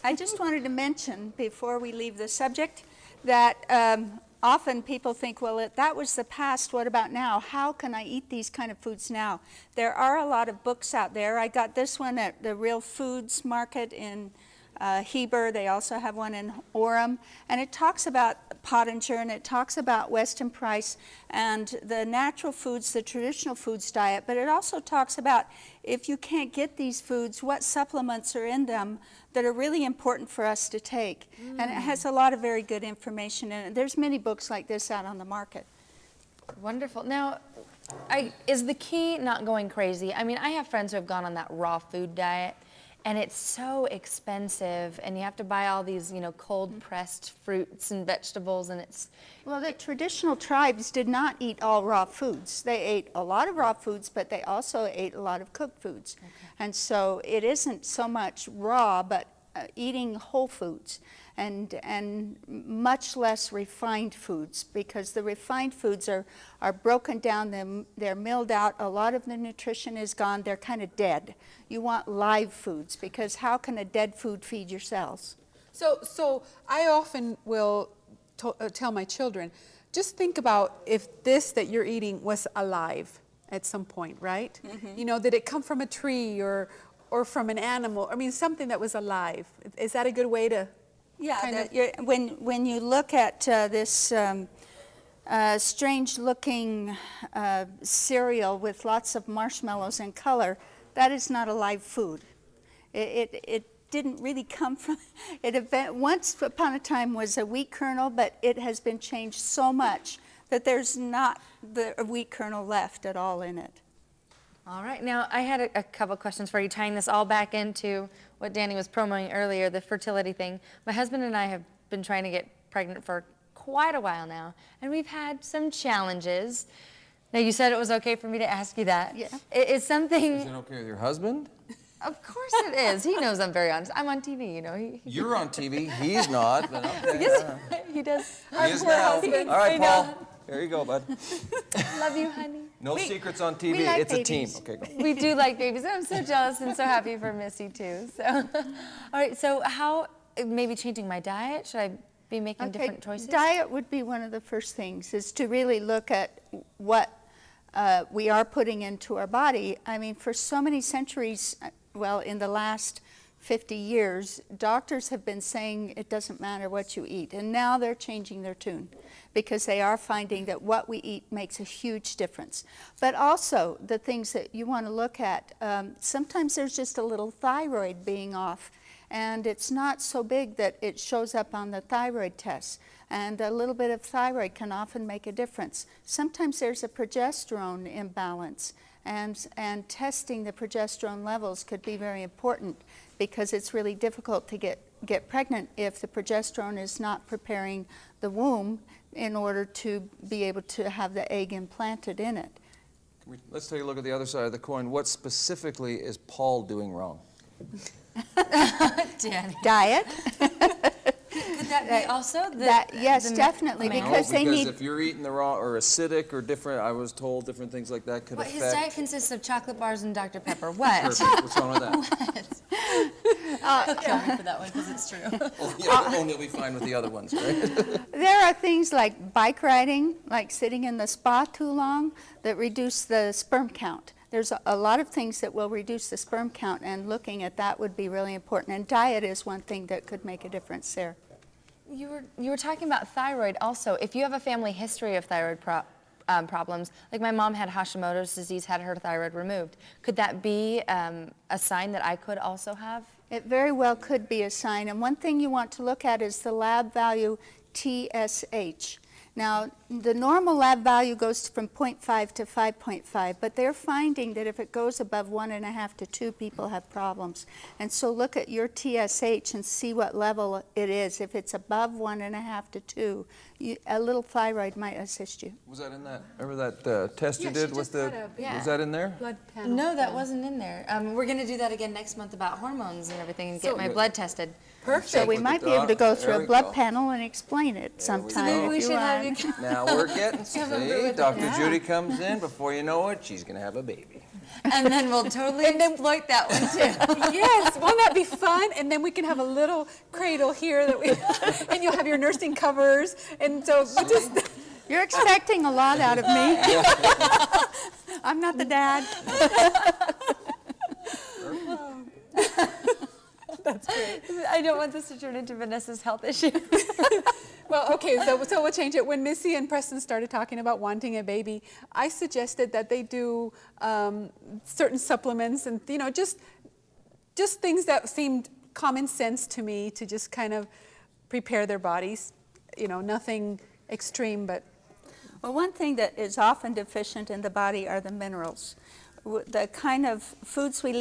I just wanted to mention, before we leave the subject, that often people think, well, that was the past, what about now? How can I eat these kind of foods now? There are a lot of books out there. I got this one at the Real Foods Market in Heber. They also have one in Orem. And it talks about Pottinger, and it talks about Weston Price and the natural foods, the traditional foods diet. But it also talks about, if you can't get these foods, what supplements are in them that are really important for us to take. And it has a lot of very good information in it. There's many books like this out on the market. Wonderful. Now, is the key not going crazy? I mean, I have friends who have gone on that raw food diet, and it's so expensive, and you have to buy all these, cold pressed fruits and vegetables, and it's... Well, the traditional tribes did not eat all raw foods. They ate a lot of raw foods, but they also ate a lot of cooked foods. Okay. And so it isn't so much raw, but eating whole foods and much less refined foods, because the refined foods are broken down, they're milled out, a lot of the nutrition is gone, they're kind of dead. You want live foods, because how can a dead food feed your cells? So I often will tell my children, just think about if this that you're eating was alive at some point, right? Mm-hmm. Did it come from a tree or from an animal? I mean, something that was alive. Is that a good way to... Yeah, when you look at this strange-looking cereal with lots of marshmallows in color, that is not a live food. It didn't really come from it. Once upon a time was a wheat kernel, but it has been changed so much that there's not the wheat kernel left at all in it. All right, now I had a couple questions for you, tying this all back into what Danny was promoting earlier, the fertility thing. My husband and I have been trying to get pregnant for quite a while now, and we've had some challenges. Now, you said it was okay for me to ask you that. Yeah. It's something... Is it okay with your husband? Of course it is. He knows I'm very honest. I'm on TV, You're on TV, he's not, but okay. Yes, he does. He is now. All right, Paul. There you go, bud. Love you, honey. No secrets on TV. like It's babies. a team. Okay, go. We do like babies. I'm so jealous and so happy for Missy, too. So, all right, so how, maybe changing my diet? Should I be making different choices? Diet would be one of the first things, is to really look at what we are putting into our body. I mean, for so many centuries, well, in the last 50 years, doctors have been saying it doesn't matter what you eat. And now they're changing their tune, because they are finding that what we eat makes a huge difference. But also, the things that you want to look at, sometimes there's just a little thyroid being off, and it's not so big that it shows up on the thyroid tests. And a little bit of thyroid can often make a difference. Sometimes there's a progesterone imbalance, and testing the progesterone levels could be very important, because it's really difficult to get pregnant if the progesterone is not preparing the womb in order to be able to have the egg implanted in it. Let's take a look at the other side of the coin. What specifically is Paul doing wrong? Danny. Diet. Could that be also? Yes, definitely, because they need... if you're eating the raw or acidic or different, I was told different things like that could affect... His diet consists of chocolate bars and Dr. Pepper. What? Perfect. What's wrong with that? He'll kill me for that one, because it's true. Only you'll be fine with the other ones, right? There are things like bike riding, like sitting in the spa too long, that reduce the sperm count. There's a lot of things that will reduce the sperm count, and looking at that would be really important. And diet is one thing that could make a difference there. You were talking about thyroid also. If you have a family history of thyroid problems, like my mom had Hashimoto's disease, had her thyroid removed, could that be a sign that I could also have? It very well could be a sign. And one thing you want to look at is the lab value TSH. Now, the normal lab value goes from 0.5 to 5.5, but they're finding that if it goes above 1.5 to 2, people have problems. And so look at your TSH and see what level it is. If it's above 1.5 to 2, a little thyroid might assist you. Was that in that? Remember that test you did with the... Was that in there? Blood panel. No, that wasn't in there. We're going to do that again next month about hormones and everything, and get my blood tested. Perfect. So we might be able to go through There a we blood go. panel and explain it sometime. Maybe we if you should have want. you. Now we're getting... See, with Dr. Yeah. Judy comes in. Before you know it, she's going to have a baby. And then we'll totally exploit that one too. Yes, won't that be fun? And then we can have a little cradle here that we, and you'll have your nursing covers. And so we just, You're expecting a lot out of me. I'm not the dad. that's great. I don't want this to turn into Vanessa's health issue. Well, okay, so we'll change it. When Missy and Preston started talking about wanting a baby, I suggested that they do certain supplements and, you know, just things that seemed common sense to me to just kind of prepare their bodies. You know, nothing extreme, but... Well, one thing that is often deficient in the body are the minerals. The kind of foods we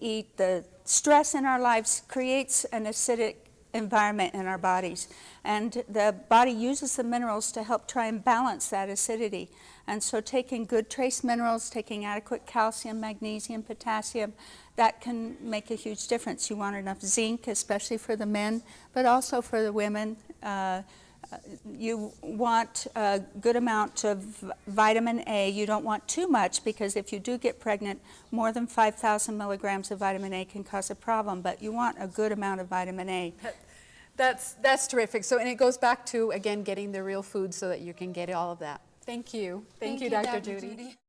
eat, the stress in our lives creates an acidic environment in our bodies. And the body uses the minerals to help try and balance that acidity. And so taking good trace minerals, taking adequate calcium, magnesium, potassium, that can make a huge difference. You want enough zinc, especially for the men, but also for the women. You want a good amount of vitamin A. You don't want too much, because if you do get pregnant, more than 5,000 milligrams of vitamin A can cause a problem, but you want a good amount of vitamin A. That's terrific. So, and it goes back to, again, getting the real food so that you can get all of that. Thank you. Thank you, Dr. Judy.